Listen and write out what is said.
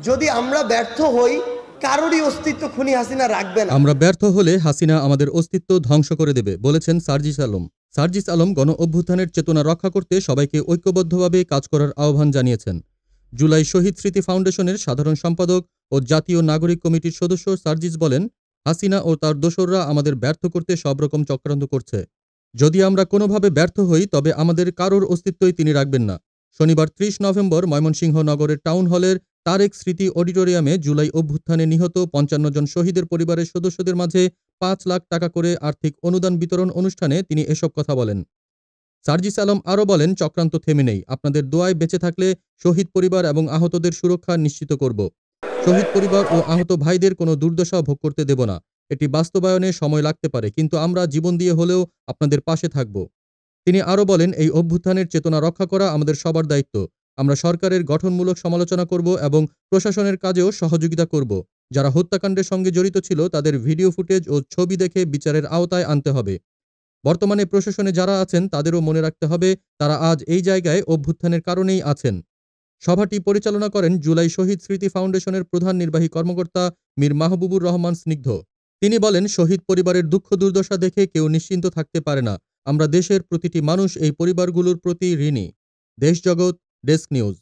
যদি আমরা ব্যর্থ হই, কারোরই অস্তিত্ব খুনি হাসিনা রাখবে না। আমরা ব্যর্থ হলে হাসিনা আমাদের অস্তিত্ব ধ্বংস করে দেবে, বলেছেন সার্জিস আলম। সার্জিস আলম গণ অভ্যুত্থানের চেতনা রক্ষা করতে সবাইকে ঐক্যবদ্ধভাবে কাজ করার আহ্বান জানিয়েছেন। জুলাই শহীদ স্মৃতি ফাউন্ডেশনের সাধারণ সম্পাদক ও জাতীয় নাগরিক কমিটির সদস্য সার্জিস বলেন, হাসিনা ও তার দোসররা আমাদের ব্যর্থ করতে সব রকম চক্রান্ত করছে। যদি আমরা কোনোভাবে ব্যর্থ হই, তবে আমাদের কারোর অস্তিত্বই তিনি রাখবেন না। শনিবার ৩০ নভেম্বর ময়মনসিংহ নগরের টাউন হলের তারেক স্মৃতি অডিটোরিয়ামে জুলাই অভ্যুত্থানে নিহত ৫৫ জন শহীদের পরিবারের সদস্যদের মাঝে ৫ লাখ টাকা করে আর্থিক অনুদান বিতরণ অনুষ্ঠানে তিনি এসব কথা বলেন। সার্জিস আলম আরও বলেন, চক্রান্ত থেমে নেই। আপনাদের দোয়ায় বেঁচে থাকলে শহীদ পরিবার এবং আহতদের সুরক্ষা নিশ্চিত করব। শহীদ পরিবার ও আহত ভাইদের কোনো দুর্দশা ভোগ করতে দেব না। এটি বাস্তবায়নে সময় লাগতে পারে, কিন্তু আমরা জীবন দিয়ে হলেও আপনাদের পাশে থাকব। তিনি আরও বলেন, এই অভ্যুত্থানের চেতনা রক্ষা করা আমাদের সবার দায়িত্ব। আমরা সরকারের গঠনমূলক সমালোচনা করব এবং প্রশাসনের কাজেও সহযোগিতা করব। যারা হত্যাকাণ্ডের সঙ্গে জড়িত ছিল তাদের ভিডিও ফুটেজ ও ছবি দেখে বিচারের আওতায় আনতে হবে। বর্তমানে প্রশাসনে যারা আছেন তাদেরও মনে রাখতে হবে তারা আজ এই জায়গায় অভ্যুত্থানের কারণেই আছেন। সভাটি পরিচালনা করেন জুলাই শহীদ স্মৃতি ফাউন্ডেশনের প্রধান নির্বাহী কর্মকর্তা মীর মাহবুবুর রহমান স্নিগ্ধ। তিনি বলেন, শহীদ পরিবারের দুঃখ দুর্দশা দেখে কেউ নিশ্চিন্ত থাকতে পারে না। আমরা দেশের প্রতিটি মানুষ এই পরিবারগুলোর প্রতি ঋণী। দেশজগৎ ডেস্ক নিউজ।